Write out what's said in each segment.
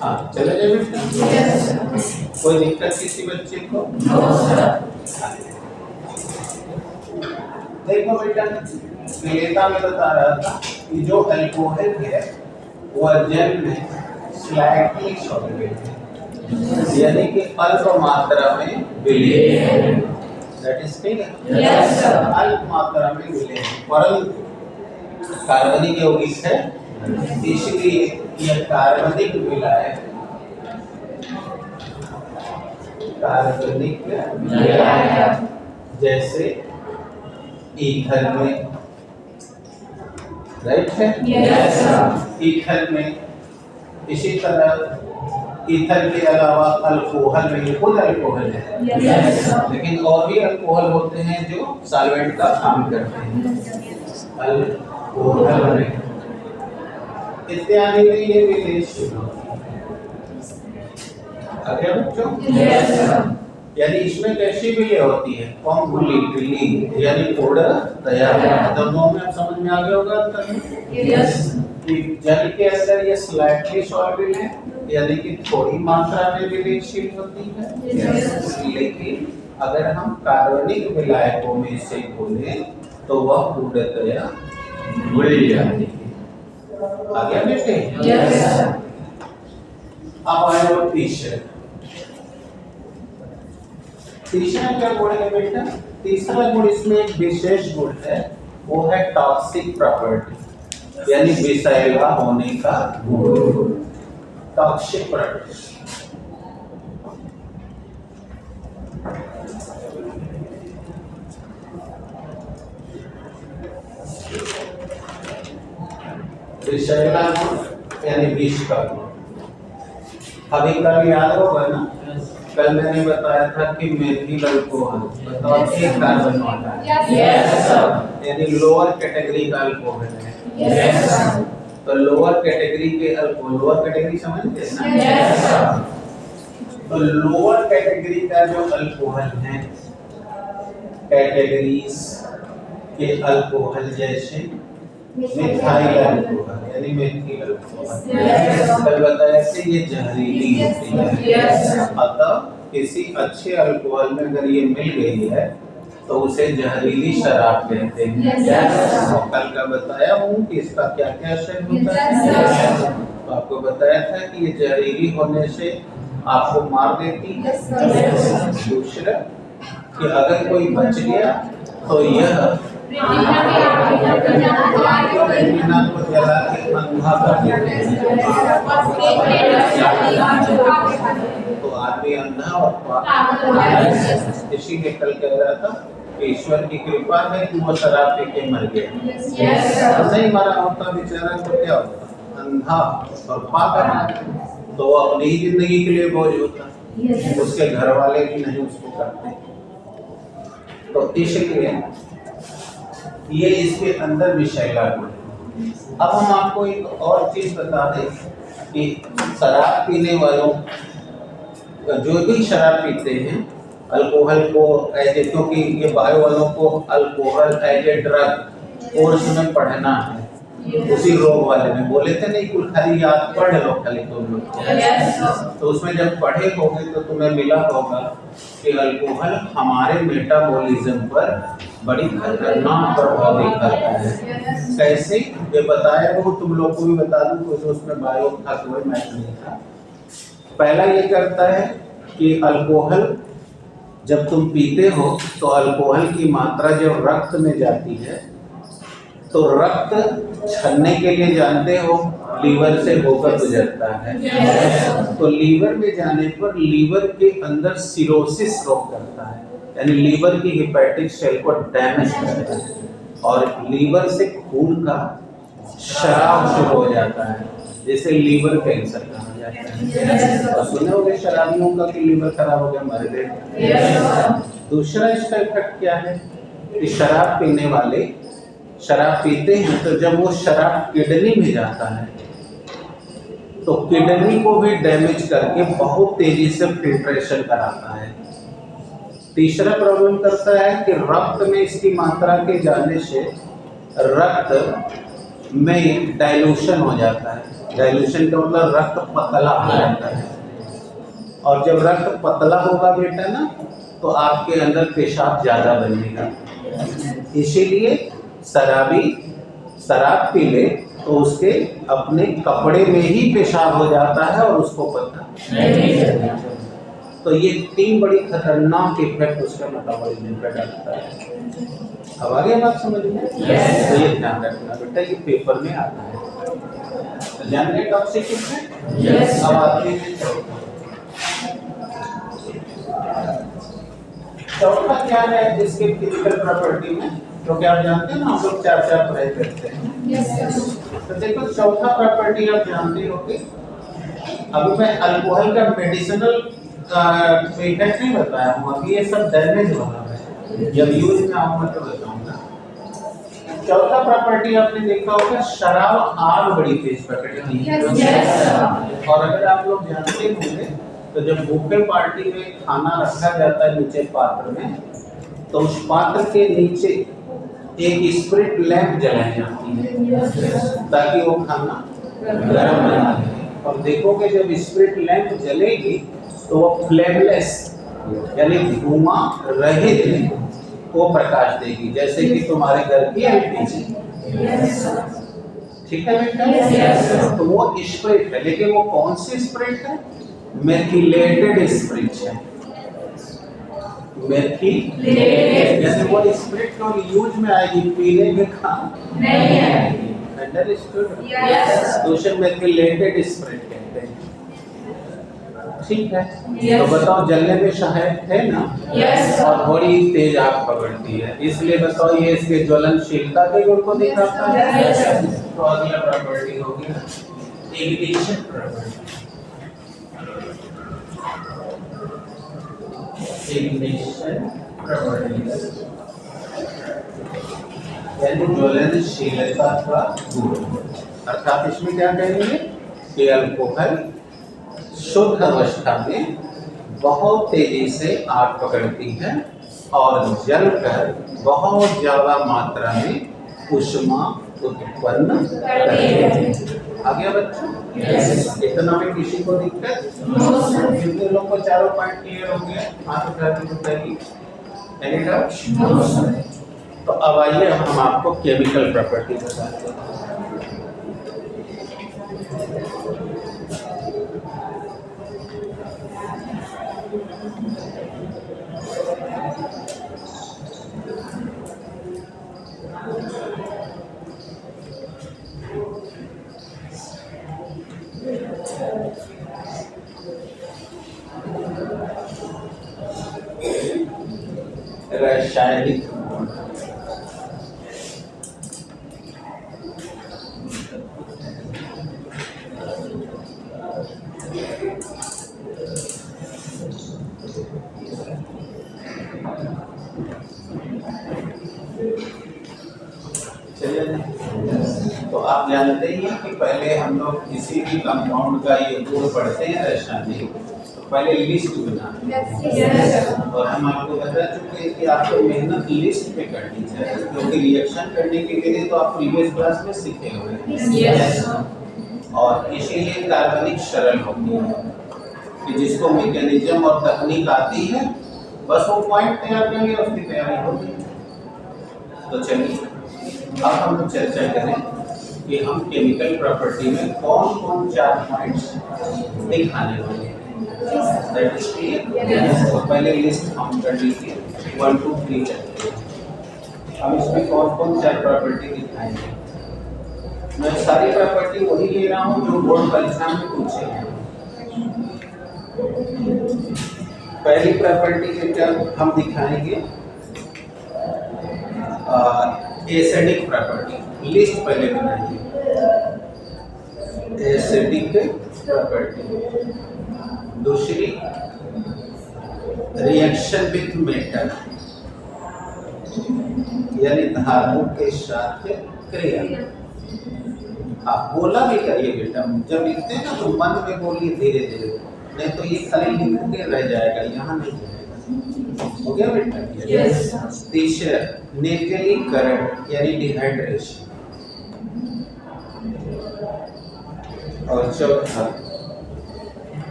हाँ चले जाए बेटा। कोई दिक्कत किसी बच्चे को? देखो बेटा, विलेता में बता रहा था कि जो अल्कोहल है वह जल में स्लाइटली सॉल्युबल है, यानी कि अल्प मात्रा में विलेय है। That is clear? Yes sir. अल्प मात्रा में विलेय है, परंतु कार्बनिक यौगिक है, इसलिए यह कार्बनिक विलायक, कार्बनिक विलायक जैसे ईथर में, राइट है? Yes sir. ईथर में, इसी तरह ईथर के अलावा अल्कोहल में, ये खुद अल्कोहल है, yes, लेकिन और भी अल्कोहल होते हैं जो सॉल्वेंट का काम करते हैं। अल्कोहल में इत्यादि में ये विलेय आगे बच्चों, yes, यानी इसमें कैसी विलेय होती है? कॉम्प्लीटली, यानी पाउडर तैयार है। दोनों में आप समझ में आ गया होगा अंतर? यस। जल के अंदर ये स्लाइटली सॉल्युबल है, यानी कि थोड़ी मात्रा में विलेयशील होती है, yes, लेकिन अगर हम कार्बनिक विलायकों में से खोलें तो वह पूर्णतया घुल जाती है। आ गया बेटे? यस। अब आए वो तीसरा क्या गुण है बेटा? तीसरा गुण, इसमें एक विशेष गुण है, वो है टॉक्सिक प्रॉपर्टी, यानी विषैला होने का गुण। टॉक्सिक प्रॉपर्टी विषैला गुण यानी विष का गुण। अभी कल याद होगा ना, कल मैंने बताया था कि मेथिल अल्कोहल बताओ एक कार्बन वाला है, यानी लोअर कैटेगरी का अल्कोहल है, yes, तो लोअर कैटेगरी के अल्कोहल, लोअर कैटेगरी समझते हैं ना, yes, तो लोअर कैटेगरी का जो अल्कोहल है, कैटेगरीज के अल्कोहल जैसे मिथाइल अल्कोहल यानी मेथिल अल्कोहल, कल बताया कि ये जहरीली होती है, अतः किसी अच्छे अल्कोहल में अगर ये मिल गई है तो उसे जहरीली शराब कहते हैं। और कल का बताया हूँ कि इसका क्या क्या असर होता है, तो आपको बताया था कि ये जहरीली होने से आपको मार देती है। दूसरा कि अगर कोई बच गया तो यह रेटिना को जला के अंधा कर देते हैं, तो आदमी अंधा और इसीलिए कल कह रहा था कि ईश्वर की कृपा है कि वो शराब पी के मर गया, नहीं मरा होता बेचारा तो क्या होता, अंधा और पागल, तो वो अपनी ही जिंदगी के लिए बोझ होता, उसके घर वाले भी नहीं उसको करते। तो इसलिए ये इसके अंदर विषैला गुण। अब हम आपको एक और चीज बता दें कि शराब पीने वालों, जो भी शराब पीते हैं, अल्कोहल को एज ए, क्योंकि ये बायो वालों को alcohol as a drug course में पढ़ना है, उसी रोग वाले में बोले थे नहीं, कुल खाली याद पढ़ लो खाली तुम लोग, तो उसमें जब पढ़े होगे तो तुम्हें मिला होगा कि अल्कोहल हमारे मेटाबॉलिज्म पर बड़ी खतरनाक प्रभाव दिखाता है। कैसे ये बताया वो तुम लोग को भी बता दूं, तो उसमें बायो था कोई मैच नहीं था। पहला ये करता है कि अल्कोहल जब तुम पीते हो तो अल्कोहल की मात्रा जब रक्त में जाती है तो रक्त छलने के लिए जानते हो लीवर से होकर गुजरता है, तो लीवर में जाने पर लीवर के अंदर सिरोसिस रोग करता है, यानी लीवर की हेपेटिक सेल को डैमेज करता है और लीवर से खून का शराब शुरू हो जाता है, जैसे लीवर कैंसर कहा जाता है। और सुने होंगे शराबियों का कि लीवर खराब हो गया मर गए। दूसरा इसका इफेक्ट क्या है कि शराब पीने वाले शराब पीते हैं तो जब वो शराब किडनी में जाता है तो किडनी को भी डैमेज करके बहुत तेजी से फिल्ट्रेशन कराता है। तीसरा प्रॉब्लम करता है कि रक्त में इसकी मात्रा के जाने से रक्त में डाइल्यूशन हो जाता है, डाइल्यूशन का मतलब रक्त पतला हो जाता है, और जब रक्त पतला होगा बेटा ना तो आपके अंदर पेशाब ज्यादा बनेगा। इसीलिए शराब पी ले तो उसके अपने कपड़े में ही पेशाब हो जाता है और उसको पता नहीं। तो ये 3 बड़ी खतरनाक इफेक्ट उसका मेटाबॉलिज्म पे डालता है। अब आगे बात समझ में? तो ये ध्यान रखना बेटा, ये पेपर में आता है। जानने टॉक्सिक इफेक्ट। अब आते हैं चौथा क्या है इसके फिजिकल प्रॉपर्टी में, तो क्या आप जानते हैं ना, हम लोग 4 पढ़ाई करते हैं। तो देखो चौथा प्रॉपर्टी आप जानते हो कि अभी मैं अल्कोहल का मेडिसिनल इफेक्ट नहीं बताया हूँ, अभी ये सब डैमेज वाला है, जब यूज में आऊंगा तो बताऊंगा। चौथा प्रॉपर्टी आपने देखा होगा, शराब आग बड़ी तेज पकड़ती है। और अगर आप लोग जानते होंगे तो जब बुफे पार्टी में खाना रखा जाता है नीचे पात्र में, तो उस पात्र के नीचे एक स्प्रिट लैंप जलाई जाती है ताकि वो खाना गर्म बना रहे। और देखोगे जब स्प्रिट लैंप जलेगी तो वो फ्लेमलेस यानी धुआं रहित वो प्रकाश देगी, जैसे कि तुम्हारे घर की एलपीजी। ठीक है बेटा? तो वो स्प्रिट है, लेकिन वो कौन सी स्प्रिट है? मेथिलेटेड स्प्रिट है। मेथिलेटेड यानी वो स्प्रिट तो यूज में आएगी, पीने में काम नहीं आएगी। अंडरस्टूड? तो उसे मेथिलेटेड स्प्रिट कहते हैं। ठीक है? तो बताओ जलने में सहायक है ना? और बड़ी तेज आग पकड़ती है, इसलिए बताओ ये इसके ज्वलनशीलता के गुण को दिखाता है। तो अगला प्रॉपर्टी होगी इग्निशन प्रॉपर्टी। इग्निशन प्रॉपर्टीज यानी ज्वलनशीलता का गुण, अर्थात इसमें क्या कहेंगे कि अल्कोहल शुद्ध अवस्था में बहुत तेजी से आग पकड़ती है और जलकर बहुत ज्यादा मात्रा में ऊष्मा उत्पन्न करती है। आगे बच्चों, इतना में किसी को दिक्कत? कितने लोग को चारों पॉइंट क्लियर हो गया? हाथ उठा के बताइए। Any doubt? तो अब आइए हम आपको केमिकल प्रॉपर्टी बताते हैं। रासायनिक तो आप जानते ही हैं कि पहले हम लोग किसी भी कंपाउंड का ये गुण पढ़ते हैं रासायनिक, तो पहले लिस्ट बनाते और हम आपको बता चुके हैं कि आपको मेहनत लिस्ट पे करनी चाहिए, क्योंकि रिएक्शन करने के लिए तो आप प्रीवियस क्लास में सीखे हुए हैं। और इसीलिए कार्बनिक सरल होती है कि जिसको मैकेनिज्म और तकनीक आती है, बस वो पॉइंट तैयार करेंगे उसकी तैयारी होगी। तो चलिए अब हम लोग चर्चा करें कि हम केमिकल प्रॉपर्टी में कौन कौन 4 पॉइंट्स दिखाने वाले हैं। That is clear? तो पहले लिस्ट हम कर लीजिए 1 2 3 करके हम इसमें कौन कौन 4 प्रॉपर्टी दिखाएंगे। मैं सारी प्रॉपर्टी वही ले रहा हूँ जो बोर्ड परीक्षा में पूछे हैं। पहली प्रॉपर्टी के क्या हम दिखाएंगे? Acidic property. लिस्ट पहले बनाइए। Acidic property. दूसरी रिएक्शन विथ मेटल यानी धातु के साथ क्रिया। आप बोला भी करिए बेटा, जब लिखते हैं ना तो मन में बोलिए धीरे धीरे, नहीं तो ये खाली लिख के रह जाएगा, यहाँ नहीं जाएगा। हो गया बेटा? यस। तीसरा निर्जलीकरण यानी डिहाइड्रेशन। और चौथा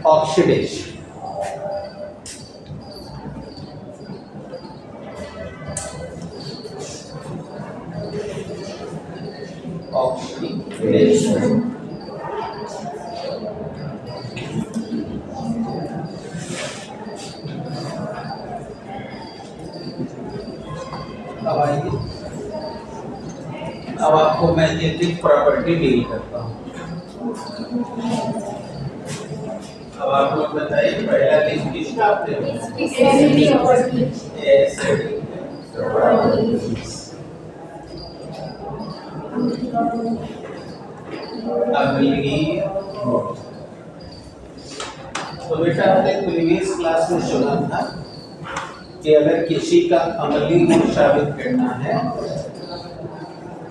ऑक्सीडेशन। ऑक्सीडेशन अब आपको मैं एक प्रॉपर्टी डील करता हूँ। अब आप लोग बताइए पहला लिस्ट किसका आपने अम्लीय। तो बेटा हमने प्रीवियस क्लास में सुना था कि अगर किसी का अम्लीय गुण साबित करना है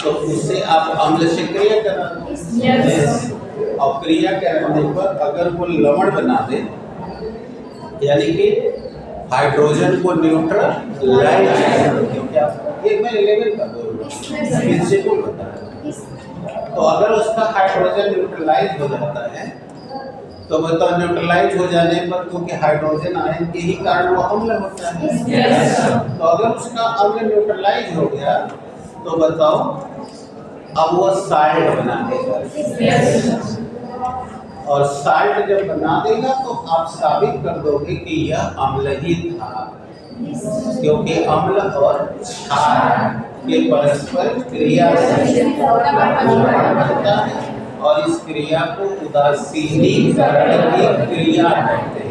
तो उससे आप अम्ल से क्रिया करा दो। और क्रिया कराने पर अगर वो लवण बना दे यानी कि हाइड्रोजन को न्यूट्रलाइज, क्योंकि आप एक मैं लेवल का बोल रहा हूँ प्रिंसिपल बता रहा हूँ। तो अगर उसका हाइड्रोजन न्यूट्रलाइज हो जाता है तो बताओ न्यूट्रलाइज हो जाने पर क्योंकि हाइड्रोजन आयन के ही कारण वो अम्ल होता है। तो अगर उसका अम्ल न्यूट्रलाइज हो गया तो बताओ अब वो साल्ट बना देगा। और साल्ट जब बना देगा तो आप साबित कर दोगे कि यह अम्ल ही था, क्योंकि अम्ल और क्षार के परस्पर क्रिया से बनता है और इस क्रिया को उदासीनीकरण की क्रिया कहते हैं।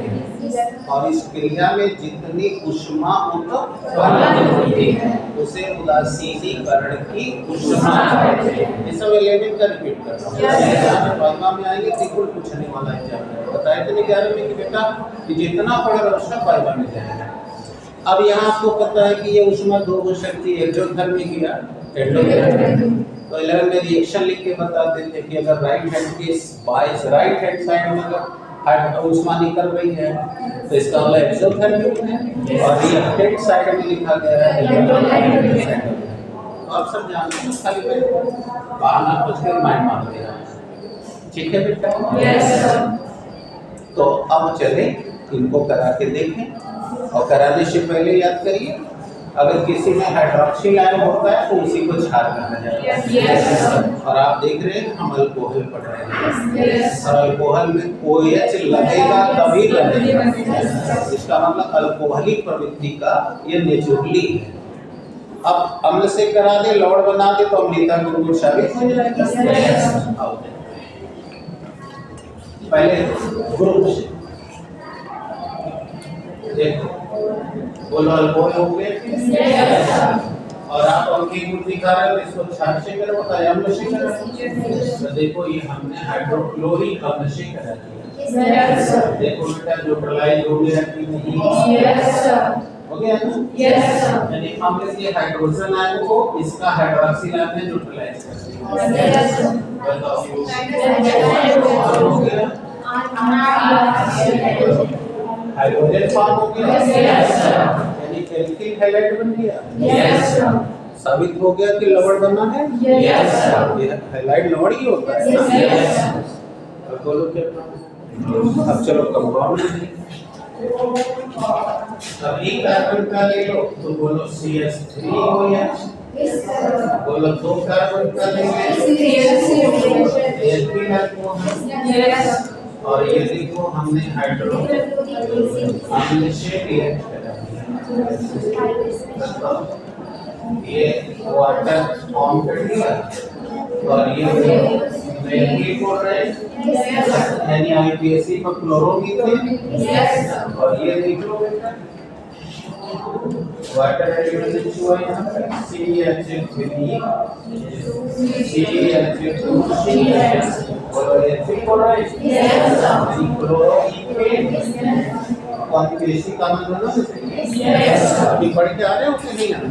और इस क्रिया में जितनी ऊष्मा उत्पन्न होती है उसे उदासीनीकरण की ऊष्मा कहते हैं। ये सब 11 का रिपीट कर रहा हूँ। पाइपा में आएंगे बिल्कुल पूछने वाला एग्जाम बताया तो नहीं 11 में कि बेटा कि जितना पढ़ रहा उसका पाइपा में जाएगा। अब यहाँ आपको पता है कि ये ऊष्मा दो हो सकती है, एक्सोथर्मिक या एंडोथर्मिक। तो 11 में रिएक्शन लिख के बता देते कि अगर राइट हैंड के बाय राइट हैंड साइड में अगर ऊष्मा निकल रही है तो इसका मतलब एक्सोथर्मिक है, और ये लेफ्ट साइड में लिखा गया है एंडोथर्मिक। आप सब जानते हैं, खाली मैं बहाना कुछ के माइंड मारते हैं। ठीक है बेटा? यस। तो अब चले इनको करा के देखें। और कराने से पहले याद करिए अगर किसी में हाइड्रोक्सिल आयन होता है तो उसी को क्षार कहा जाता है। और आप देख रहे हैं हम अल्कोहल पढ़ रहे हैं और अल्कोहल में OH लगेगा तभी लगेगा, इसका मतलब अल्कोहलिक प्रवृत्ति का ये नेचुरली है। अब अम्ल से करा दे लवण बना दे तो अम्लता का गुण साबित हो जाएगा। पहले ग्रुप से देखो बोलो अल्कोहल हो गए और आप अम्लीय गुण दिखा रहे हो, इसको क्षार से करो बताया अम्ल से करो। तो देखो ये हमने हाइड्रोक्लोरिक अम्ल से करा दिया। देखो बेटा न्यूट्रलाइज हो गया कि नहीं? हो गया ना? यानी अम्ल के हाइड्रोजन आयन को इसका हाइड्रोक्सिल आयन ने न्यूट्रलाइज कर दिया। बताओ हो गया हाइड्रोजन फॉर्म हो गया, यानी एल्किल हैलाइड बन गया। साबित हो गया कि लवण बना है। ये हैलाइड लवण ही होता है। अब बोलो क्या? अब चलो कंपाउंड अब एक कार्बन का ले लो तो बोलो CH3 हो गया। बोलो 2 कार्बन का ले लो एल्किल अल्कोहल। और ये देखो हमने अम्ल से रिएक्ट करा ये वाटर फॉर्म कर दिया और ये मेल्टिंग हो रहा है यानी IPAC पर क्लोरोमीथेन। और ये देखो बेटा वाटर एलिमेंट जो है यहाँ पर CH3 CH2 और एसिड हो रहा है क्लोरोमीथेन। IPAC का मतलब अभी पढ़ के आ रहे हो कि नहीं आ रहे?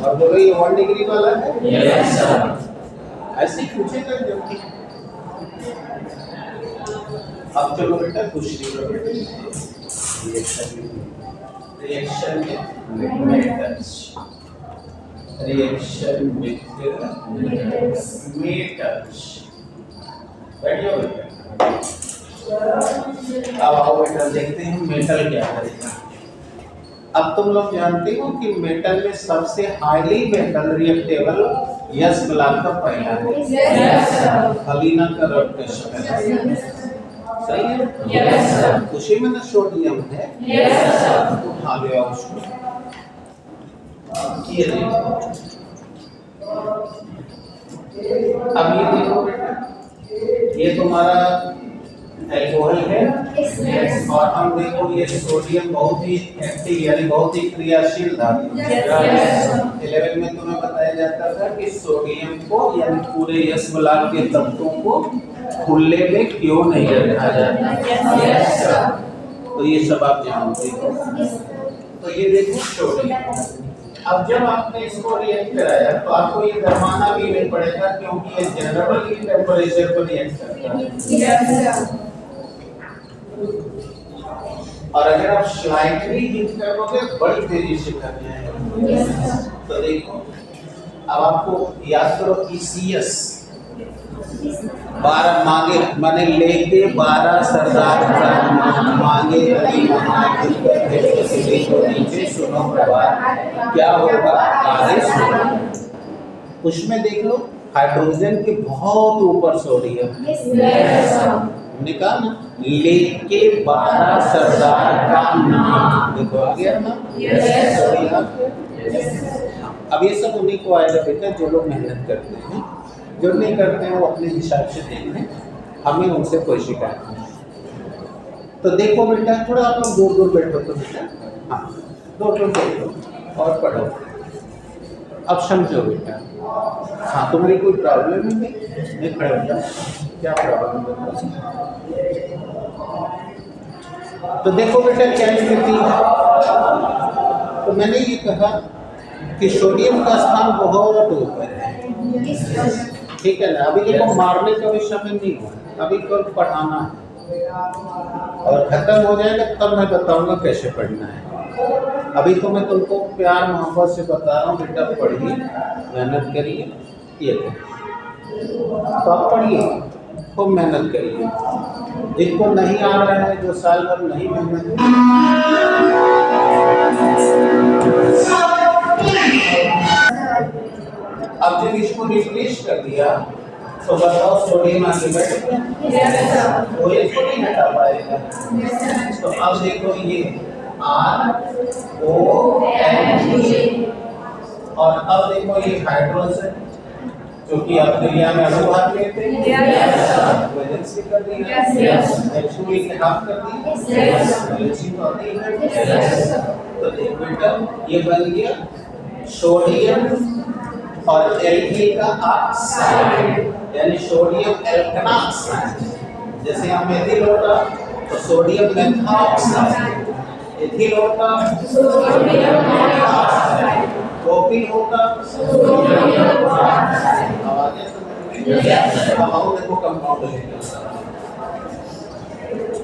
और बोलो ये 1 डिग्री वाला है। ऐसे ही पूछेगा जब। अब चलो बेटा दूसरी रिएक्शन में मेटल्स बैठिए बेटा। अब आओ बेटा देखते हैं मेटल क्या करेगा। अब तुम लोग जानते हो कि मेटल में सबसे हाईली मेटल रिएक्टेबल यस ब्लॉक का पहला है। हलीना का रॉड प्रेशर है। सही है? Yes sir. उसी में ना सोडियम है। Yes sir. उठा ले आओ उसको। ये देखो। अब ये देखो बेटा, ये तुम्हारा एल्कोहल है और हम देखो ये सोडियम बहुत ही एक्टिव यानी बहुत ही क्रियाशील धातु है। 11 में तुम्हें बताया जाता था कि सोडियम को यानी पूरे यस ब्लॉक के तत्वों को खुले में क्यों नहीं रखा जाता। तो ये सब आप जानते हो। तो ये देखो सोडियम। अब जब आपने इसको रिएक्ट कराया तो आपको ये गरमाना भी नहीं पड़ेगा क्योंकि ये जनरली टेम्परेचर पर रिएक्ट करता है। और अगर आप स्लाइटली हीट करोगे बड़ी तेजी से कर जाएगा। तो देखो अब आपको याद करो ECS 12 मांगे माने लेके 12 सरदार मांगे नीचे सुनो प्रभात क्या होगा बारिश। उसमें देख लो हाइड्रोजन के बहुत ऊपर सोडियम निकाल लेके 12 सरदार का नाम देखो आ गया ना। अब ये सब उन्हीं को आएगा बेटा जो लोग मेहनत करते हैं। जो नहीं करते हैं वो अपने हिसाब से देख लें, हमें उनसे कोई शिकायत नहीं। तो देखो बेटा थोड़ा आप लोग दूर दूर बैठो तो बेटा, हाँ दूर दूर बैठो और पढ़ो। अब समझो बेटा, हाँ तुम्हारी कोई प्रॉब्लम है नहीं खड़े हो जाओ, क्या प्रॉब्लम है? तो देखो बेटा क्या स्थिति है। तो मैंने ये कहा कि सोडियम का स्थान बहुत ऊपर है, ठीक है ना। अभी देखो मारने का भी समय नहीं हुआ, अभी कल पढ़ाना है और खत्म हो जाएगा तब मैं बताऊंगा कैसे पढ़ना है। अभी तो मैं तुमको प्यार मोहब्बत से बता रहा हूँ बेटा पढ़िए, मेहनत करिए। ये तो आप पढ़िए, खूब मेहनत करिए। जिनको नहीं आ रहा है, जो साल भर नहीं मेहनत अब जब इसको रिप्लेस कर दिया तो बताओ सोडियम आगे बैठ गया, वो इसको नहीं हटा पाएगा। तो अब देखो ये RONG और अब देखो ये हाइड्रोजन जो कि आप क्रिया में अनुभाग लेते हैं, वैलेंसी कर दी है, H2 के हाफ कर दी, वैलेंसी तो आती है। तो देखो बेटा ये बन गया सोडियम और एल्किल का ऑक्साइड यानी सोडियम एल्कनॉक्साइड। जैसे हम मेथिल होता तो सोडियम मेथॉक्साइड, एथिल होता सोडियम मेथॉक्साइड, प्रोपिल होता सोडियम ऑक्साइड। आवाज अब आओ देखो कंपाउंड लेंगे।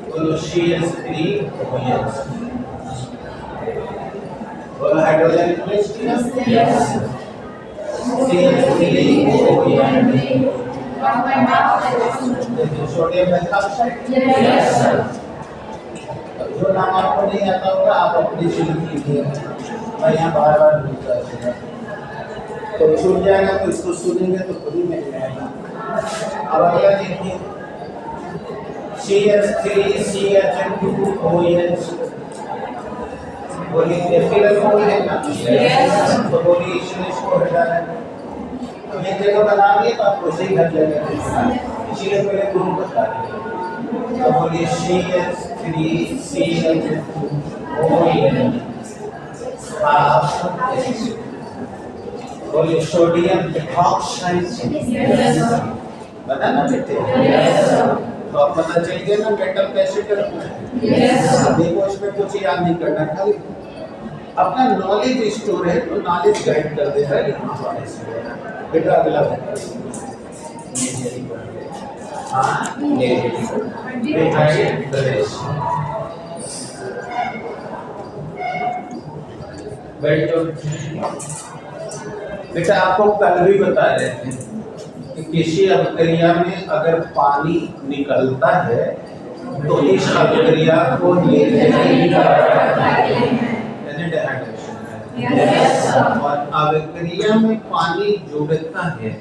बोलो CH3OH बोलो हाइड्रोजन प्लस सोडियम मेथॉक्साइड। जो नाम आपको नहीं आता होगा आप अपनी से लिख लीजिए, मैं यहाँ बार बार बोलता रहूँगा तो छूट जाएगा। तो इसको सुनेंगे तो खुद ही मिल जाएगा। अब अगला देखिए CH3CH2OH बोलिए एथिल अल्कोहल है ना, तो बोलिए इसको हटा दें। ये जगह बना दिए तो आपको सही घट जाएगा, इसीलिए पहले ग्रुप बता दिए। तो बोलिए CH3CH2OH बोलिए सोडियम मेथॉक्साइड बता ना बेटे। तो अब पता चल गया ना मेटल कैसे करना है। देखो इसमें कुछ याद नहीं करना, खाली अपना नॉलेज स्टोर है तो नॉलेज गाइड कर देगा यहाँ वाले से। बेटा अगला बेटा आपको कल भी बता रहे थे कि किसी अभिक्रिया में अगर पानी निकलता है तो इस अभिक्रिया को और अभिक्रिया में पानी जुड़ता है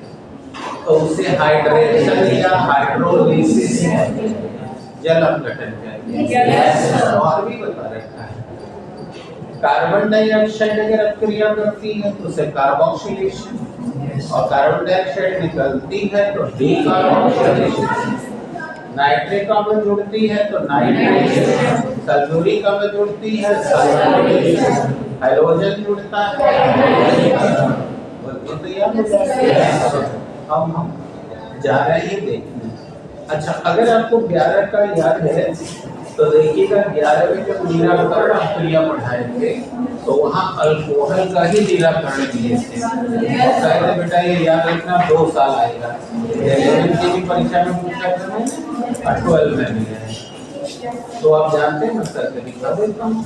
तो उसे हाइड्रेशन या हाइड्रोलिसिस जल अपघटन कहते हैं। और भी बता रखा है कार्बन डाइऑक्साइड अगर अपक्रिया करती है तो उसे कार्बोक्सिलेशन और कार्बन डाइऑक्साइड निकलती है तो डीकार्बोक्सिलेशन। नाइट्रिक अम्ल जुड़ती है तो नाइट्रेशन, सल्फ्यूरिक अम्ल जुड़ती है सल्फ्यूरिक, हाइड्रोजन जुड़ता है। अब हम जा रहे हैं देखने। अच्छा, अगर आपको 11 का याद है तो देखिएगा 11 में जब निराकरण अपक्रिया पढ़ाए थे तो वहाँ अल्कोहल का ही निराकरण दिए थे। शायद बेटा ये याद रखना 2 साल आएगा। 11 की भी परीक्षा में पूछा था, 12 में भी है। तो आप जानते हैं मतलब दिखा देता हूँ।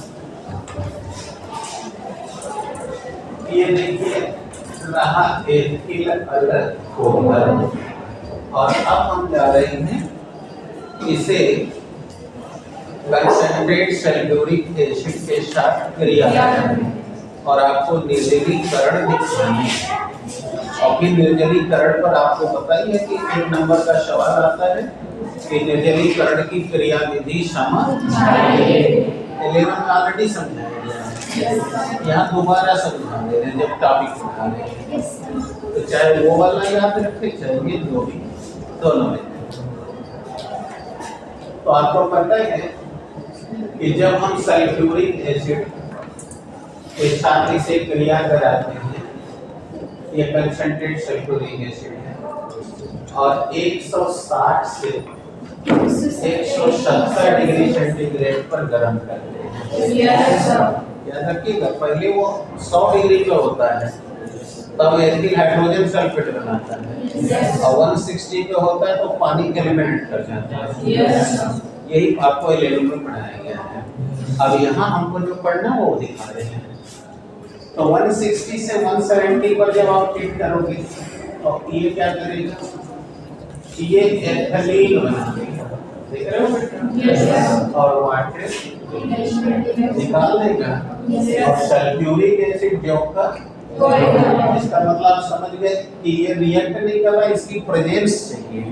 ये देखिए रहा एथिल अल्कोहल और अब हम जा रहे हैं इसे कंसंट्रेट सल्फ्यूरिक एसिड के साथ क्रिया करनी और आपको निर्जलीकरण दिखाना है। और फिर निर्जलीकरण पर आपको पता ही है कि 1 नंबर का सवाल आता है कि निर्जलीकरण की क्रियाविधि समझाइए। 11 में ऑलरेडी समझाया गया है, यहाँ दोबारा समझा दे रहे हैं जब टॉपिक उठा रहे हैं। तो चाहे वो वाला याद रखे चाहे ये जो भी, दोनों में। तो आपको पता है कि जब हम सल्फ्यूरिक एसिड के साथ इसे क्रिया कराते हैं, ये कंसंट्रेट सल्फ्यूरिक एसिड है और 160 से 170 डिग्री सेंटीग्रेड पर गर्म करते हैं। याद रखिएगा, पहले वो 100 डिग्री पे होता है तब एथिल हाइड्रोजन सल्फेट बनाता है और 160 पे होता है तो पानी के एलिमेंट कर जाता है। यही आपको 11 में पढ़ाया गया है। अब यहाँ हमको जो पढ़ना है वो दिखा रहे हैं। तो 160 से 170 पर जब आप हीट करोगे तो ये क्या करेगा, ये एथिलीन बनाएगा, देख रहे हो बेटा, और वाटर निकाल देगा और सल्फ्यूरिक एसिड जो का इसका मतलब समझ गए कि ये रिएक्ट नहीं कर रहा, इसकी प्रेजेंस चाहिए।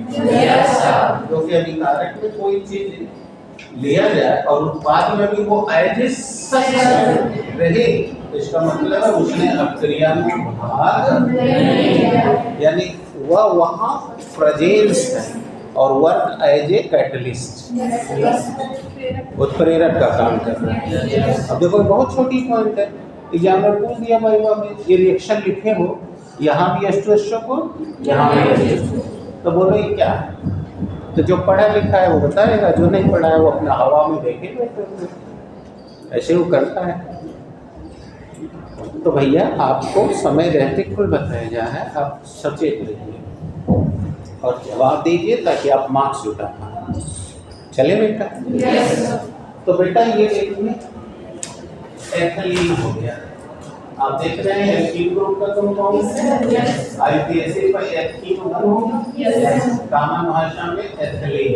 क्योंकि अभिकारक में कोई चीज लिया जाए और उत्पाद में भी वो एज रहे, इसका मतलब है उसने अपक्रिया में भाग, यानी वह वहाँ प्रेजेंस है और वर्क एज ए कैटलिस्ट, उत्प्रेरक का काम कर रहा है। अब देखो बहुत छोटी पॉइंट है, एग्जामिनर पूछ दिया भाई में ये रिएक्शन लिखे हो, यहाँ भी H2SO को यहाँ भी H2SO, तो बोलो ये क्या है। तो जो पढ़ा लिखा है वो बताएगा, जो नहीं पढ़ा है वो अपना हवा में देखेगा, ऐसे वो करता है। तो भैया आपको समय रहते कुल बताया जा है, आप सचेत रहिए और जवाब दीजिए ताकि आप मार्क्स जुटा पाएं। चले बेटा? तो बेटा ये देखिए एथिलीन हो गया, आप देख रहे हैं एल्कीन ग्रुप का कंपाउंड, आईपीएसी पर एथीन होगा, कॉमन भाषा में एथिलीन,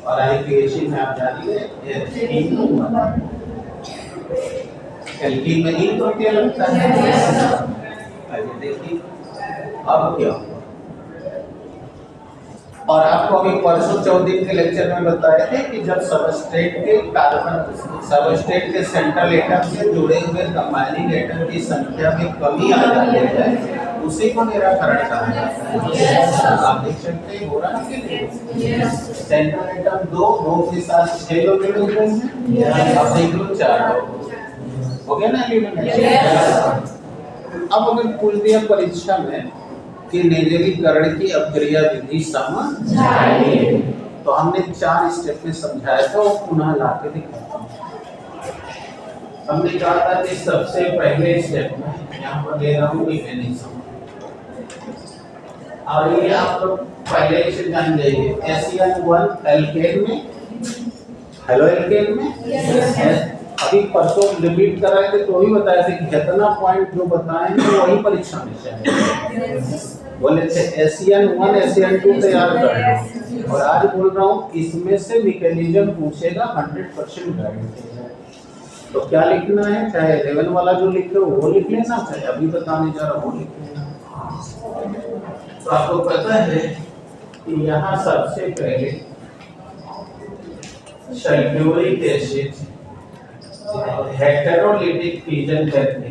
और आईपीएसी में आप जानिए एथीन होगा। एल्कीन में इन तो क्या लगता है, आइए देखिए अब क्या हुआ। और आपको अभी परसों 14 दिन के लेक्चर में बताए थे कि जब सबस्ट्रेट के कार्बन सबस्ट्रेट के सेंट्रल एटम से जुड़े हुए कंबाइनिंग एटम की संख्या में कमी आ जाती है, उसी को निराकरण कहा जाता है। आप देख सकते हैं हो रहा है, सेंट्रल एटम 2 के साथ 6 लोग जुड़े हुए हैं, अब देख लो 4 लोग हो गया ना एलिमिनेशन। अब अगर पूछ दिया परीक्षा में कि निर्जलीकरण की अपक्रिया विधि समझाइए, तो हमने 4 स्टेप में समझाया था, वो पुनः ला के दिखाता हूँ। हमने कहा था कि सबसे पहले स्टेप में यहाँ पर ले रहा हूँ मेकेनिज्म, और ये आप लोग पहले से जान जाइए। SN1 एल्केन में, हेलो एल्केन में अभी परसों रिपीट कराए थे तो भी बताए थे कि जितना पॉइंट जो बताए हैं वही परीक्षा में चाहिए। बोले थे ASEAN 1 ASEAN 2 तैयार करना, और आज बोल रहा हूँ इसमें से मैकेनिज्म पूछेगा 100% गारंटी है। तो क्या लिखना है, चाहे 11 वाला जो लिखे वो लिख लेना, चाहे अभी बताने जा रहा वो लिख लेना। तो आपको पता है कि यहाँ सबसे पहले सल्फ्यूरिक एसिड हेटेरोलिटिक फ्यूजन करके,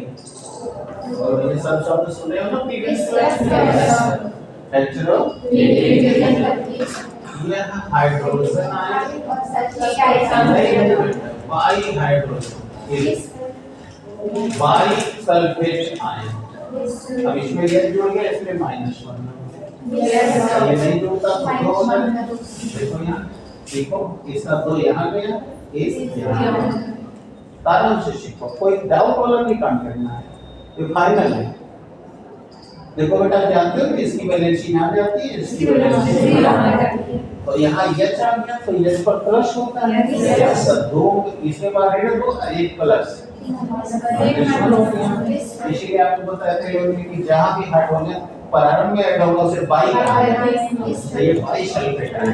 और ये सब शब्द सुने हो ना प्रीवियस क्लास में, हेटेरोलिटिक, यह hydrogen ion by hydrogen by sulphate ion. अब इसमें ये जुड़ गया, इसमें -1 ये नहीं जुड़ता तो देखो यहाँ, देखो इसका 2 यहाँ गया, एक यहाँ, कारण से सीखो, कोई डाउट वाला नहीं काम करना है, ये फाइनल है। देखो बेटा जानते हो कि इसकी वैलेंसी यहाँ जाती है, इसकी वैलेंसी यहाँ जाती है, तो यहाँ H आ गया तो H पर प्लस होता है, तो 2 इसके बाद रेड 2 1 प्लस, इसीलिए आपको बताते हैं कि जहाँ भी हाइड्रोजन प्रारंभ में ऐड होगा उसे बाई कहा जाता है, ये by sulphate ion,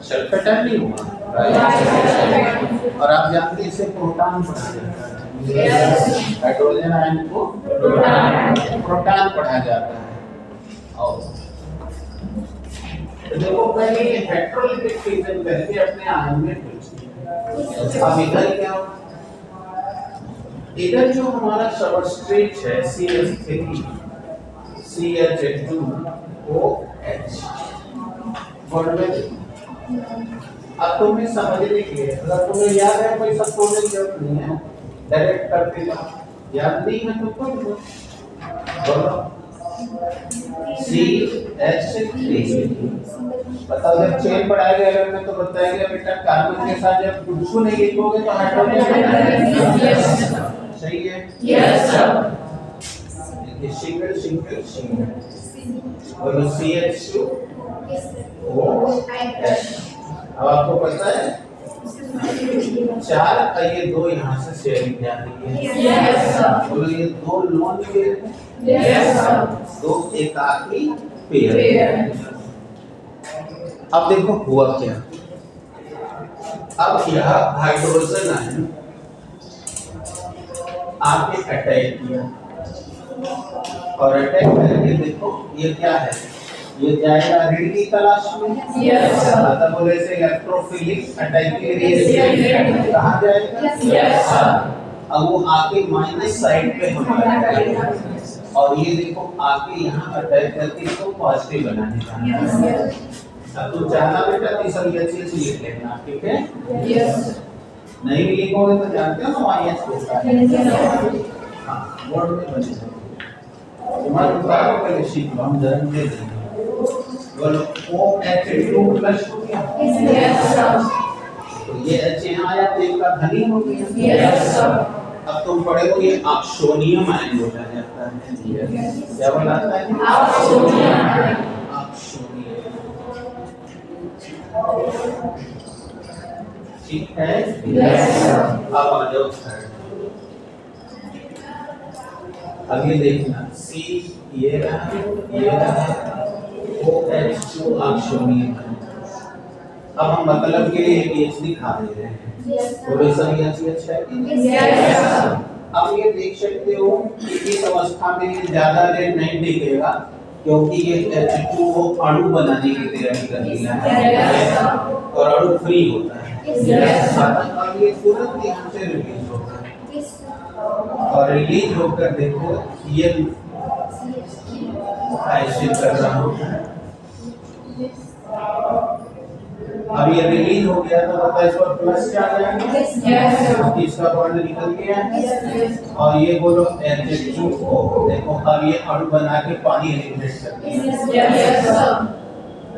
sulphate ion नहीं हुआ, और आप जानते हैं इसे प्रोटॉन पढ़ा जाता है, हाइड्रोजन आयन को प्रोटॉन पढ़ा जाता है। और देखो पहले ये हेटेरोलिटिक फ्यूजन करके अपने आयन में फिक्स, अब इधर क्या, इधर जो हमारा सबस्ट्रेट है CH3 CH2OH, अब तुम्हें समझने के लिए, अगर तुम्हें याद है कोई सब खोलने की जरूरत नहीं है, डायरेक्ट करते जाओ, याद नहीं है तो बोलो CH3, बताओ जब चेन पढ़ाएगा अगर मैं तो बताएगा बेटा कार्बन के साथ जब कुछ नहीं लिखोगे तो हाइड्रोजन, सही है, yes sir, single single single, बोलो CH2OH। अब आपको पता है 4 का ये 2 यहाँ से शेयरिंग जाती है, यस सर, बोलो ये 2 नॉन पेयर है, यस सर, 2 एकाकी पेयर है। अब देखो हुआ क्या, अब यह हाइड्रोजन आयन आपने अटैक किया, और अटैक करके देखो ये क्या है, ये जाएगा रीड की तलाश में, यस सर, मतलब बोले से इलेक्ट्रोफिलिक अटैक के लिए कहां जाएगा, यस सर, अब वो आके माइनस साइड पे हमला करेगा, और ये देखो आके यहाँ अटैक करके इसको पॉजिटिव बनाने का, अब तो चाहना बेटा तो सब ये चीज लिख लेना, ठीक है, यस, नहीं भी लिखोगे तो जानते हो ना माइनस होता है, हां वर्ड में बनेगा, तुम्हारे उतारो पहले सीख लो, हम जन्म दे देंगे, बोलो OH2 प्लस हो गया, यस सर, तो ये H यहाँ आया तो इसका धनी हो गया, यस सर, अब तुम पढ़ोगे ऑक्सोनियम आयन बोला जाता है, क्या बोलाता है, ऑक्सोनियम आयन, ठीक है, यस सर, अब आ जाओ अब ये देखना C ये रहा OH2 ऑक्सोनियम, अब हम मतलब के लिए पीएच दिखा दे रहे हैं, तो सब ये अच्छा है, अब ये देख सकते हो कि इस अवस्था में ज्यादा देर नहीं टिकेगा क्योंकि ये H2O अणु बनाने की तैयारी कर रहा है और अणु फ्री होता है, अब ये तुरंत यहाँ से रिलीज होगा, और रिलीज होकर देखो ये ऐसे कर रहा हूँ, अब ये रिलीज हो गया तो पता है इस पर प्लस क्या आ जाएगा, इसका बॉन्ड निकल गया, और ये बोलो H2O, देखो अब ये अणु बना के पानी एलिमिनेट करती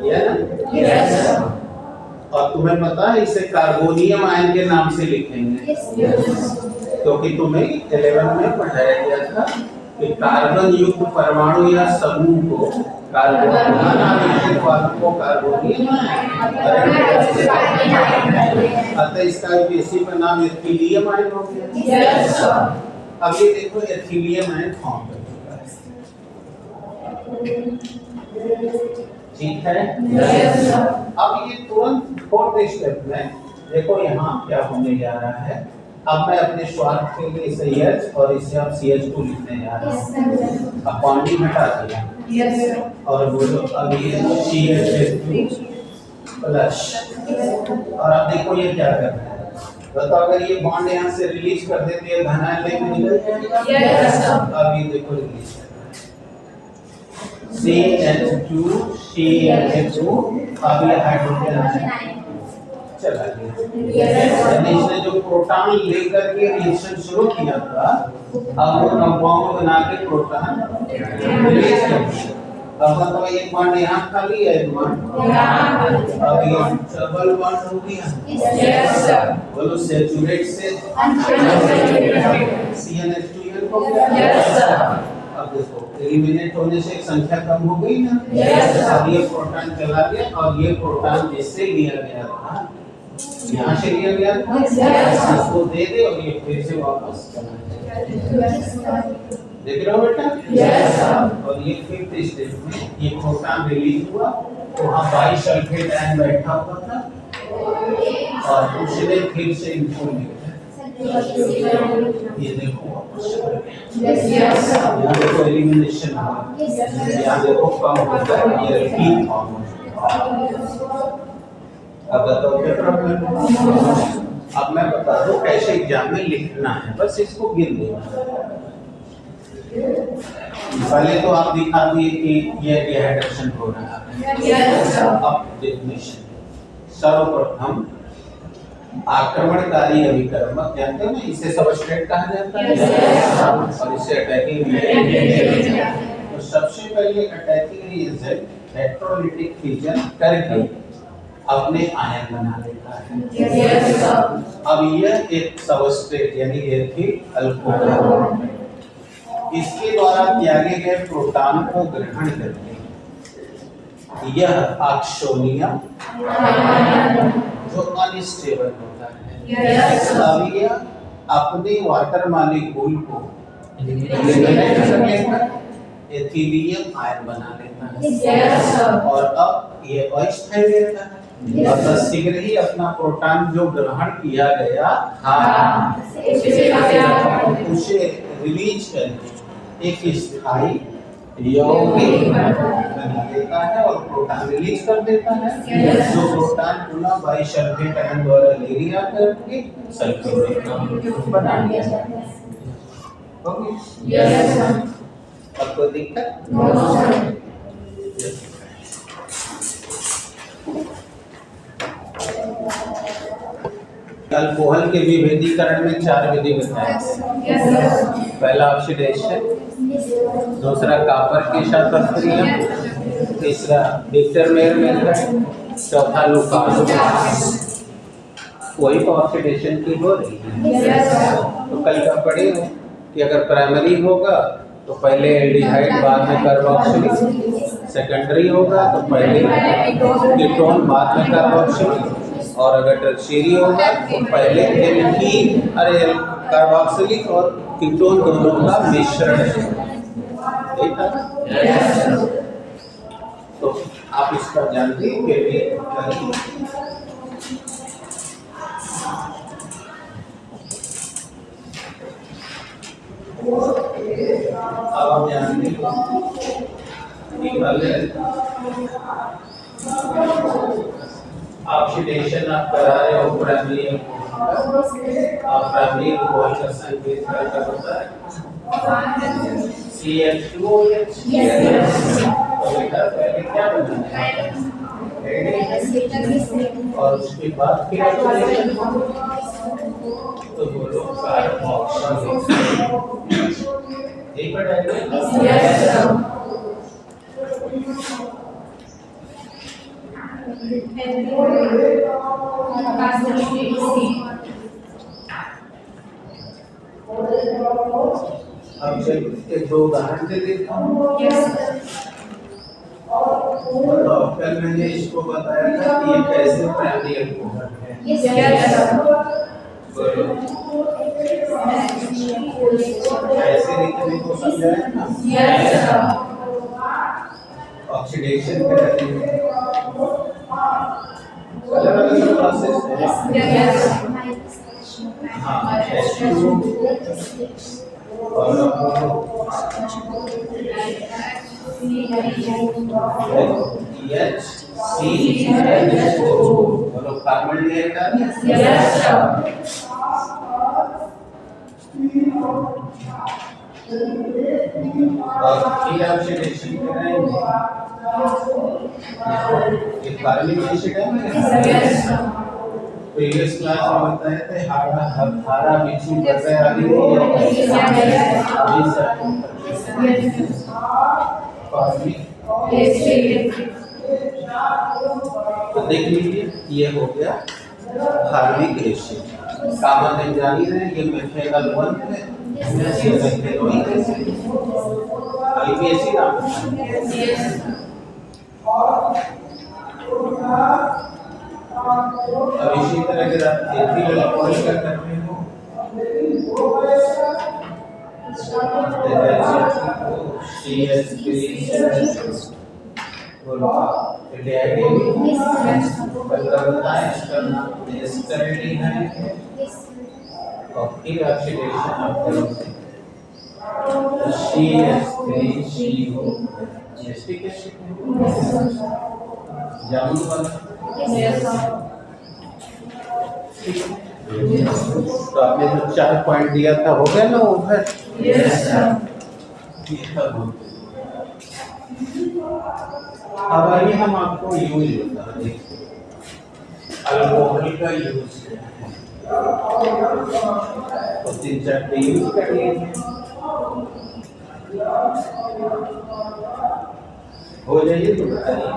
है, और तुम्हें पता है इसे कार्बोनियम आयन के नाम से लिखेंगे, क्योंकि तुम्हें 11 में पढ़ाया गया था कि कार्बन युक्त परमाणु या समूह को कार्बोनियम आयन अतः इसका इसी का नाम एथिलीन आयन हो गया। Yes sir. अब ये देखो एथिलीन आयन फॉर्म कर चुका है, ठीक है। Yes sir. अब ये तुरंत फोर्थ स्टेप में देखो यहाँ क्या होने जा रहा है। अब मैं अपने स्वार्थ के लिए इसे H और इसे आप CH2 लिखने जा रहा हूँ। अब बॉन्डिंग हटा दिया। Yes sir. और बोलो अब ये CH2 प्लस, और अब देखो ये क्या कर रहा है। तो अगर ये बॉन्ड यहाँ से रिलीज कर देते हैं धन आयन लेके निकल जाएगा। Yes sir. अब ये देखो रिलीज कर CH2 CH2, अब ये हाइड्रोजन आयन चला गया। यानी इसने जो प्रोटॉन लेकर के रिएक्शन शुरू किया था, अब वो कंपाउंड बना के प्रोटॉन रिलीज कर दिया। अब मतलब एक बॉन्ड यहाँ खाली है, एक बॉन्ड यहाँ, अब ये डबल बॉन्ड हो गया। Yes sir. बोलो सैचुरेट से CnH2n हो गया। Yes sir. अब देखो एलिमिनेट होने से एक संख्या कम हो गई ना। Yes sir. अब ये प्रोटॉन चला गया और ये प्रोटॉन जिससे लिया गया था, यहाँ से लिया गया था, इसको दे दे और ये फिर से वापस चला जाए। देख रहे हो बेटा? Yes sir. और ये फिफ्थ स्टेप में ये प्रोटॉन रिलीज हुआ, तो वहाँ बाइसल्फेट आयन बैठा हुआ था और उसने फिर से इनको लिया, ये देखो वापस चला गया। Yes sir. यहाँ देखो एलिमिनेशन हुआ, यहाँ देखो कम हो गया, ये रिपीट फॉर्म हो गया। अब बताओ क्या प्रॉब्लम। अब मैं बता दूं कैसे एग्जाम में लिखना है, बस इसको गिन देना। पहले तो आप दिखा दिए कि ये डिहाइड्रेशन हो रहा है। Yes sir. अब डेफिनेशन सर्वप्रथम आक्रमणकारी अभिकर्मक, जानते हो ना, इसे सबस्ट्रेट कहा जाता है और इसे अटैकिंग एजेंट। तो सबसे पहले अटैकिंग एजेंट इलेक्ट्रोलाइटिक फिजन करके अपने आयन बना लेता है। Yes sir. अब यह एक सबस्ट्रेट यानी एथिल अल्कोहल इसके द्वारा त्यागे गए प्रोटॉन को ग्रहण करके यह ऑक्सोनियम जो अनस्टेबल होता है, अब यह अपने वाटर मॉलिक्यूल को एलिमिनेट कर लेता है, एथिलीन आयन बना लेता है। Yes sir. और अब ये अस्थायी रहता है, अतः शीघ्र ही अपना प्रोटॉन जो ग्रहण किया गया था उसे रिलीज करके एक स्थायी यौगिक बना देता है और प्रोटॉन रिलीज कर देता है, जो प्रोटॉन पुनः बाइसल्फेट आयन द्वारा ले लिया करके सल्फ्यूरिक बना दिया जाता है। ओके? Yes sir. अब कोई दिक्कत? No sir. अल्कोहल के विभेदीकरण में 4 विधि बताए। Yes sir. पहला ऑक्सीडेशन, दूसरा कापर के साथ प्रतिक्रिया, तीसरा विक्टर-मेयर मेथड, चौथा लुकास। वही तो ऑक्सीडेशन की हो रही है। Yes sir. तो कल का पढ़े हो कि अगर प्राइमरी होगा तो पहले एल्डिहाइड बाद में कार्बोक्सिलिक, सेकेंडरी होगा तो पहले कीटोन बाद में कार्बोक्सिलिक, और अगर टर्शियरी होगा तो पहले एल्कीन कार्बोक्सिलिक और कीटोन दोनों का मिश्रण है। ठीक है? तो आप इसका जानते हो के लिए अब हम जानते हो कि ऑक्सीडेशन आप करा रहे हो प्राइमरी और प्राइमरी अल्कोहल का संकेत क्या होता है? CH2OH। तो बेटा पहले क्या बनाना है? और उसके बाद फिर ऑक्सीडेशन, तो बोलो कार्बोक्सिलिक। एक बार डायग्राम। Yes sir. अब एक दो उदाहरण दे देता हूँ। कल मैंने इसको बताया था कि ये कैसे प्राइमरी अल्कोहल है। Yes, sir. बोलो। ऐसे रीति को समझाया ना। Yes, sir. ऑक्सीडेशन कहते हैं। अलग-अलग प्रोसेस है। Yes. हाँ, H2O और HCl बोलो कार्बन डाइऑक्साइड। Yes, sir. और ये ऑक्सीडेशन कराएंगे। ये कार्बनिक एसिड है। Yes, sir. प्रीवियस क्लास में बताया था हरा मिर्ची बताया आगे तो देख लीजिए ये हो गया हार्विक एसिड। कामन में जान ही रहे ये मिथाइल 1 है, ये मिथाइलोइक एसिड, हार्विक एसिड आप अब इसी तरह अगर आप एथिल अल्कोहल का कर रहे हो और फिर ऑक्सीडेशन आप करोगे CH3CO एसिटिक एसिड जामुन वाला। तो आपने जो 4 पॉइंट दिया था हो गया ना ओवर। अब आइए हम आपको यूज बता दें अल्कोहल का यूज तो 3-4 यूज कर लीजिए हो जाइए तो बताइए।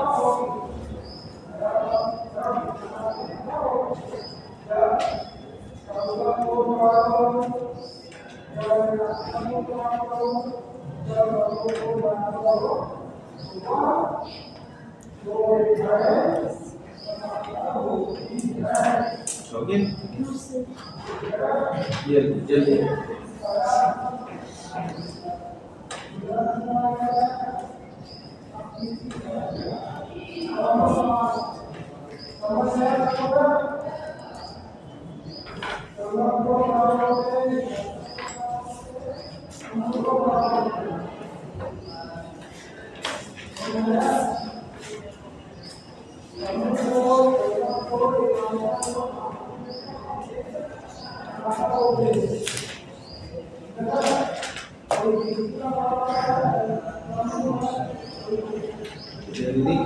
ओके जल्दी जल्दी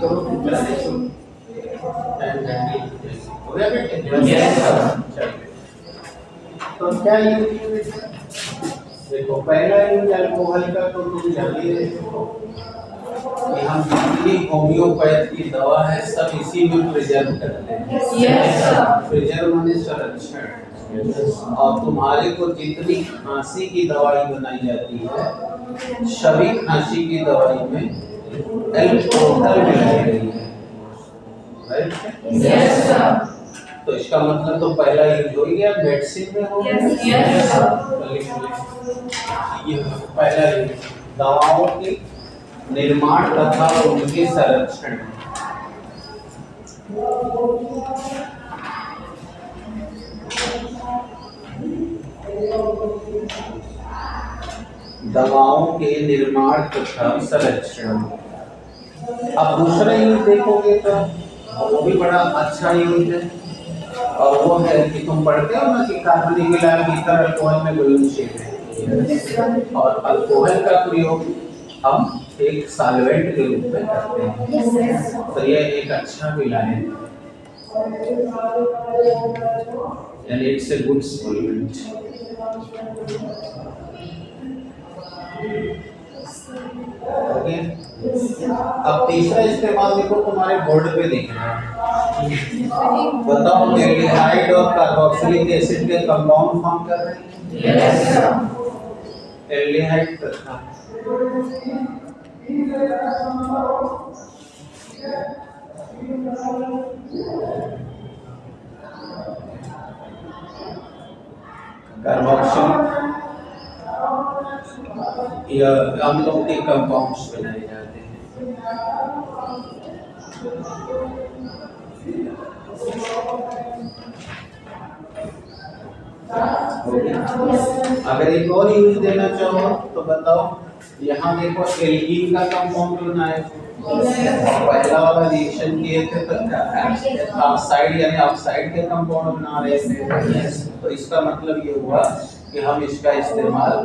करो हो गया बेटे। तो क्या यूज देखो पहला यूज अल्कोहल का तो तुम जान ही रहे हो कि हम जितनी होम्योपैथ की दवा है सब इसी में प्रिजर्व करते हैं। प्रिजर्व माने संरक्षण। और तुम्हारे को जितनी खांसी की दवाई बनाई जाती है सभी खांसी की दवाई में अल्कोहल मिलाई गई है। तो इसका मतलब तो पहला यूज हो गया मेडिसिन में हो गया। ये पहला यूज दवाओं के निर्माण तथा उनके संरक्षण में। दवाओं के निर्माण तथा संरक्षण। अब दूसरा यूज देखोगे तो वो भी बड़ा अच्छा यूज है और वो है कि तुम पढ़ते हो ना कि कार्बनिक मिलान ईथर अल्कोहल में घुलनशील है और अल्कोहल का प्रयोग हम एक सॉल्वेंट के रूप में करते हैं। तो ये एक अच्छा मिलान है यानी it's a good solvent. Okay अब तीसरा इस्तेमाल देखो तुम्हारे बोर्ड पे दिख रहा है। बताओ एल्डिहाइड और कार्बोक्सिलिक एसिड के कंपाउंड फॉर्म कर रहे हैं। एल्डिहाइड तथा कार्बोक्सिलिक या अम्लों के कंपाउंड्स बनाए जाते हैं। अगर एक और यूज देना चाहो तो बताओ, यहाँ देखो एल्कीन का कंपाउंड बनाए, पहला वाला रिएक्शन किए थे तो ऑक्साइड यानी ऑक्साइड के कंपाउंड बना रहे थे, तो इसका मतलब ये हुआ कि हम इसका इस्तेमाल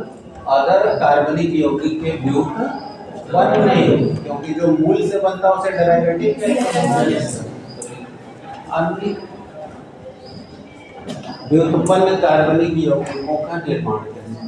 अदर कार्बनिक यौगिक के व्युत्पन्न नहीं हो, क्योंकि जो मूल से बनता है उसे डेरिवेटिव कहते हैं। अन्य व्युत्पन्न कार्बनिक यौगिकों का निर्माण करना।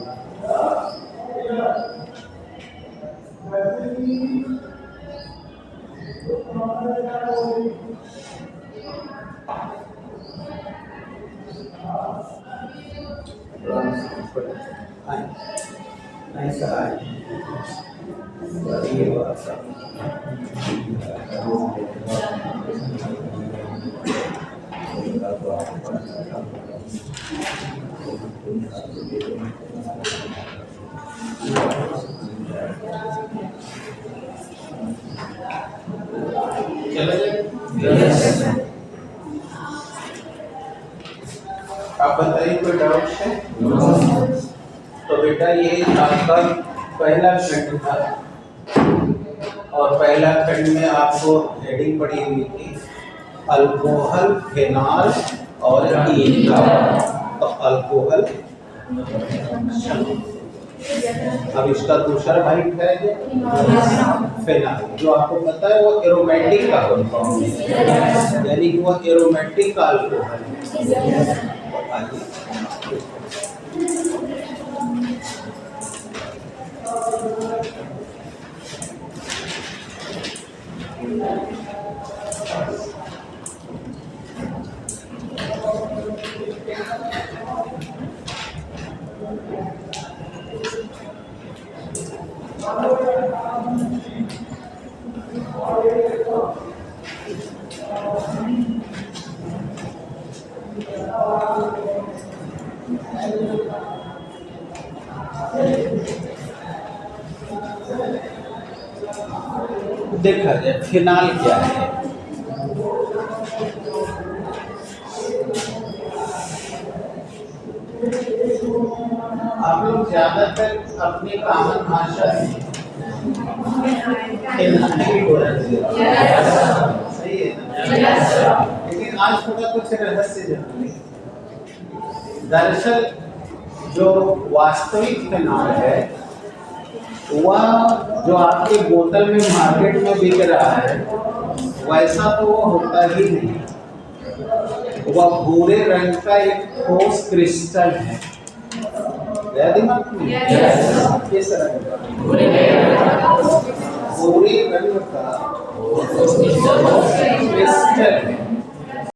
आप बताइए कोई डाउट है? तो बेटा ये आपका पहला खंड था, और पहला खंड में आपको हेडिंग पड़ी हुई थी अल्कोहल, फेनॉल और ईथर। तो अल्कोहल, अब इसका दूसरा भाई है फेनॉल, जो आपको पता है वो एरोमेटिक का कंपाउंड है, यानी कि वो एरोमेटिक का अल्कोहल है। देखा जाए फिनाल क्या है। आप लोग ज्यादातर अपनी कॉमन भाषा में सही है ना? लेकिन आज थोड़ा कुछ रहस्य जानिए। दरअसल जो वास्तविक फिनाल है वह जो आपके बोतल में मार्केट में बिक रहा है वैसा तो वो होता ही नहीं। वह भूरे रंग का एक ठोस क्रिस्टल है। दिमाग में किस रंग का? भूरे रंग का